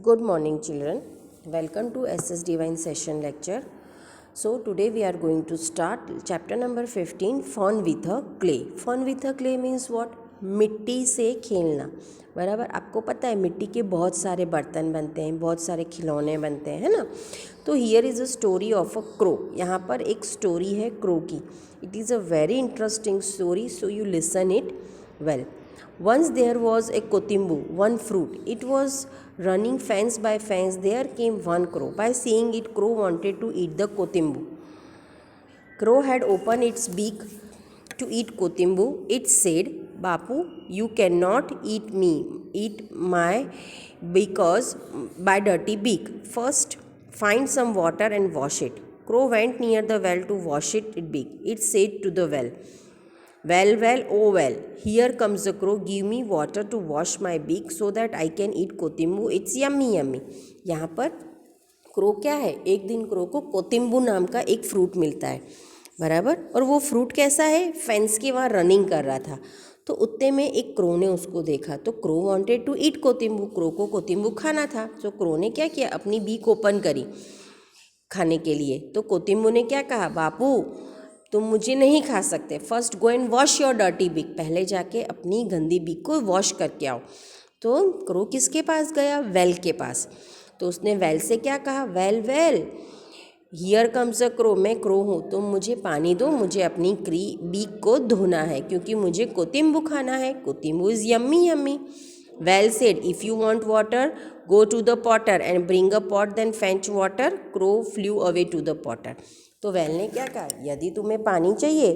Good morning, children. Welcome to SS Divine Session lecture. So, today we are going to start chapter number 15 Fun with a Clay. Fun with a Clay means what? मिट्टी से खेलना. बराबर. आपको पता है मिट्टी के बहुत सारे बर्तन बनते हैं, बहुत सारे खिलौने बनते हैं, है ना. तो here is a story of a crow. यहाँ पर एक स्टोरी है क्रो की. It is a very interesting story, so you listen it well. Once there was a kotimbu, one fruit. It was running fence by fence. There came one crow. By seeing it, crow wanted to eat the kotimbu. Crow had opened its beak to eat kotimbu. It said, "Bapu, you cannot eat my because by dirty beak. First, find some water and wash it." Crow went near the well to wash its beak. It said to the well, well, oh well, here comes the crow. Give me water to wash my beak so that I can eat kotimbu. It's yummy yummy. यहाँ पर crow क्या है, एक दिन crow को कोतिम्बू नाम का एक फ्रूट मिलता है, बराबर. और वो फ्रूट कैसा है, फेंस के वहाँ रनिंग कर रहा था. तो उतने में एक क्रो ने उसको देखा. तो crow wanted to eat kotimbu. Crow को कोतिम्बू खाना था. तो क्रो ने क्या किया, अपनी बीक ओपन करी खाने के लिए. तो कोतिम्बू ने क्या कहा, बापू तुम मुझे नहीं खा सकते. First go and wash your dirty beak. पहले जाके अपनी गंदी बीक को वॉश करके आओ. तो क्रो किसके पास गया, वेल के पास. तो उसने वेल से क्या कहा, well here comes a crow. मैं क्रो हूँ, तुम मुझे पानी दो, मुझे अपनी बीक को धोना है क्योंकि मुझे कोतिम्बू खाना है. Kotimbu is yummy yummy. Well said. If you want water, go to the potter and bring a pot, then fetch water. Crow flew away to the potter. तो वेल ने क्या कहा, यदि तुम्हें पानी चाहिए,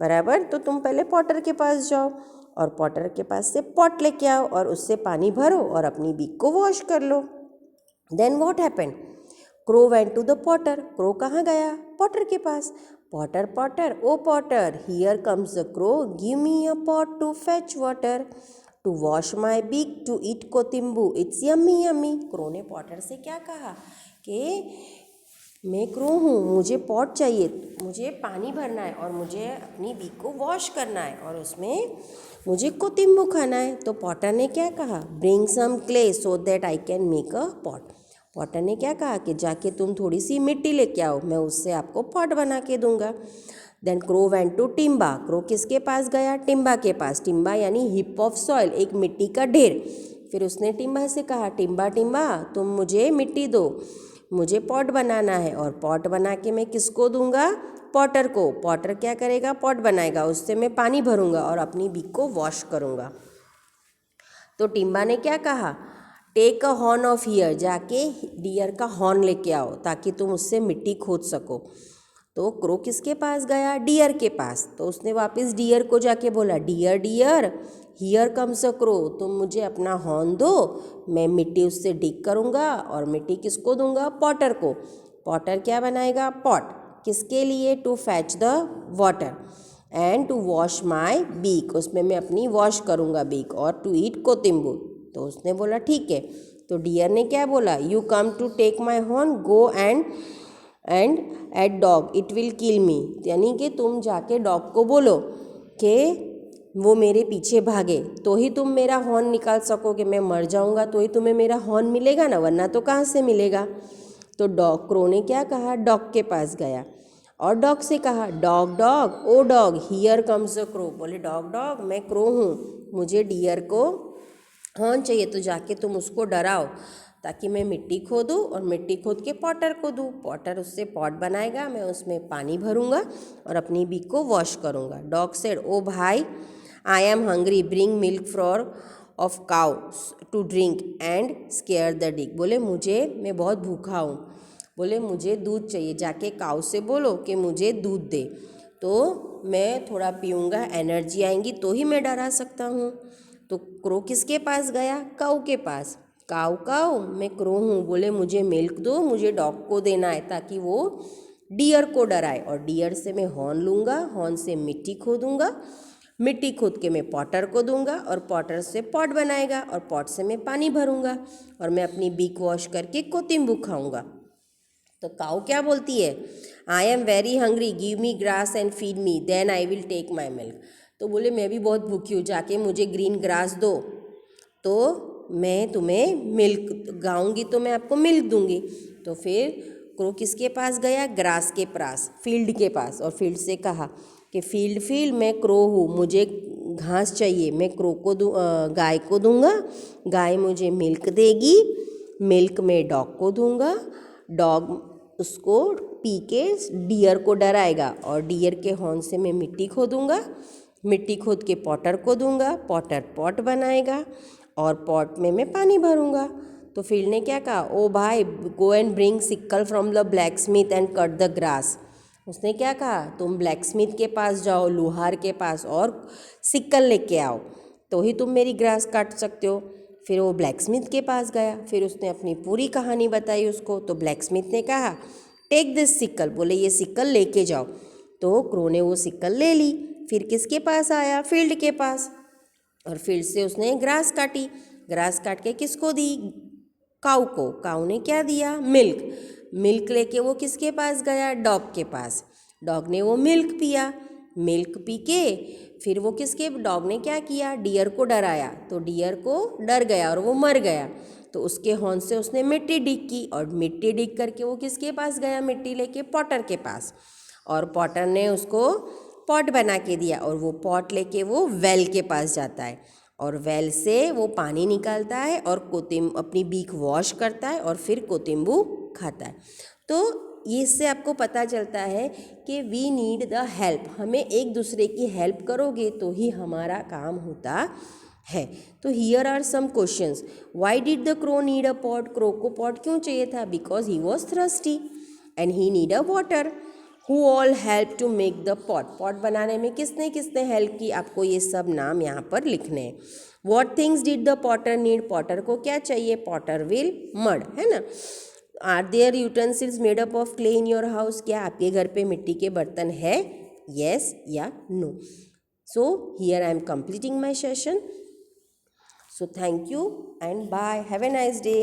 बराबर, तो तुम पहले पॉटर के पास जाओ और पॉटर के पास से पॉट लेके आओ और उससे पानी भरो और अपनी बीक को वॉश कर लो. Then what happened, crow went to the potter. Crow कहाँ गया, पॉटर के पास. Potter potter O potter, here comes the crow. Give me a pot to fetch water to wash my beak to eat kotimbu. It's yummy yummy. Crow ने potter से क्या कहा कि मैं क्रो हूँ, मुझे पॉट चाहिए, मुझे पानी भरना है और मुझे अपनी बीक को वॉश करना है और उसमें मुझे कोतिम्बू खाना है. तो पॉटर ने क्या कहा, bring some clay so that I can make a pot. Potter ने क्या कहा कि जाके तुम थोड़ी सी मिट्टी लेके आओ, मैं उससे आपको पॉट बना के दूंगा. Then crow went to Timba. Crow किसके पास गया, टिम्बा के पास. टिम्बा यानी हिप ऑफ सॉइल, एक मिट्टी का ढेर. फिर उसने टिम्बा से कहा, टिम्बा टिम्बा तुम मुझे मिट्टी दो, मुझे पॉट बनाना है और पॉट बना के मैं किसको दूंगा, पॉटर को. पॉटर क्या करेगा, पॉट बनाएगा, उससे मैं पानी भरूंगा और अपनी बीक को वॉश करूंगा. तो टिम्बा ने क्या कहा, take a horn of here. जाके डियर का हॉर्न लेके आओ ताकि तुम उससे मिट्टी खोद सको. तो क्रो किसके पास गया, डियर के पास. तो उसने वापस डियर को जाके बोला, deer deer here comes a crow. तुम मुझे अपना हॉर्न दो, मैं मिट्टी उससे डिग करूँगा और मिट्टी किसको दूंगा, पॉटर को. पॉटर क्या बनाएगा, पॉट. किसके लिए, to fetch the water and to wash my beak. उसमें मैं अपनी वॉश करूँगा बीक और टू ईट कोतिम्बू. तो उसने बोला ठीक है. तो डियर ने क्या बोला, you come to take my horn, go and at dog it will kill me. यानी कि तुम जाके डॉग को बोलो कि वो मेरे पीछे भागे तो ही तुम मेरा हॉर्न निकाल सकोगे. मैं मर जाऊंगा तो ही तुम्हें मेरा हॉर्न मिलेगा ना, वरना तो कहाँ से मिलेगा. तो डॉग, क्रो ने क्या कहा, डॉग के पास गया और डॉग से कहा, dog dog oh dog here comes the crow. बोले डॉग डॉग मैं क्रो हूँ, मुझे डियर को हॉर्न चाहिए, तो जाके तुम उसको डराओ ताकि मैं मिट्टी खोदूँ और मिट्टी खोद के पॉटर को दूँ. पॉटर उससे पॉट बनाएगा, मैं उसमें पानी भरूँगा और अपनी बीक को वॉश करूँगा. डॉग सेड, ओ भाई I am hungry, bring milk for of cow to drink and scare the dog. बोले मैं बहुत भूखा हूँ, बोले मुझे दूध चाहिए, जाके काउ से बोलो कि मुझे दूध दे, तो मैं थोड़ा पीऊँगा, एनर्जी आएंगी तो ही मैं डरा सकता हूँ. तो क्रो किसके पास गया, काऊ के पास. काऊ काऊ मैं क्रो हूँ, बोले मुझे मिल्क दो, मुझे डॉग को देना है ताकि वो डियर को डराए. और डियर से मैं हॉर्न लूँगा, हॉर्न से मिट्टी खोदूँगा, मिट्टी खोद के मैं पॉटर को दूंगा और पॉटर से पॉट बनाएगा और पॉट से मैं पानी भरूंगा और मैं अपनी बीक वॉश करके कोतिम्बू खाऊंगा. तो काऊ क्या बोलती है, I am very hungry, give me grass and feed me, then I will take my milk. तो बोले मैं भी बहुत भूखी हूँ, जाके मुझे ग्रीन ग्रास दो तो मैं तुम्हें मिल्क गाऊंगी तो मैं आपको मिल्क दूंगी। तो फिर क्रो किसके पास गया? ग्रास के पास, फील्ड के पास, और फील्ड से कहा कि फील्ड मैं क्रो हूँ, मुझे घास चाहिए, मैं क्रो को गाय को दूंगा, गाय मुझे मिल्क देगी, मिल्क मैं डॉग को दूंगा, डॉग उसको पी के डियर को डराएगा, और डियर के हॉर्न से मैं मिट्टी खोदूंगा, मिट्टी खोद के पॉटर को दूंगा, पॉटर पॉट बनाएगा, और पॉट में मैं पानी भरूंगा। तो फील्ड ने क्या कहा? ओ भाई, go and bring sickle from the black Smith and cut the grass. उसने क्या कहा? तुम ब्लैक स्मिथ के पास जाओ, लोहार के पास, और सिक्कल लेके आओ, तो ही तुम मेरी ग्रास काट सकते हो। फिर वो ब्लैक स्मिथ के पास गया, फिर उसने अपनी पूरी कहानी बताई उसको। तो ब्लैक स्मिथ ने कहा टेक दिस सिक्कल, बोले ये सिक्कल लेके जाओ। तो क्रो ने वो सिक्कल ले ली। फिर किसके पास आया? फील्ड के पास, और फील्ड से उसने ग्रास काटी, ग्रास काट के किसको दी? काऊ को। काऊ ने क्या दिया? मिल्क। मिल्क लेके वो किसके पास गया? डॉग के पास। डॉग ने वो मिल्क पिया, मिल्क पी के फिर वो किसके डॉग ने क्या किया? डियर को डराया, तो डियर को डर गया और वो मर गया। तो उसके हॉर्न से उसने मिट्टी डिग की, और मिट्टी डिग करके वो किसके पास गया? मिट्टी लेके पॉटर के पास, और पॉटर ने उसको पॉट बना के दिया, और वो पॉट लेके वो वेल के पास जाता है, और वेल से वो पानी निकालता है, और अपनी बीक वॉश करता है, और फिर कोतिम्बू खाता है। तो ये इससे आपको पता चलता है कि वी नीड द हेल्प, हमें एक दूसरे की हेल्प करोगे तो ही हमारा काम होता है। तो here are some questions. Why did the crow need a pot? Crow को पॉट क्यों चाहिए था? Because he was thirsty and he need a water. Who all help to make the pot? Pot बनाने में किसने किसने हेल्प की? आपको ये सब नाम यहाँ पर लिखने हैं। What things did the potter need? Potter को क्या चाहिए? पॉटर विल मड, है ना। Are there utensils made up of clay in your house? क्या आपके घर पे मिट्टी के बर्तन है? येस या no? So here I am completing my session. So thank you and bye. Have a nice day.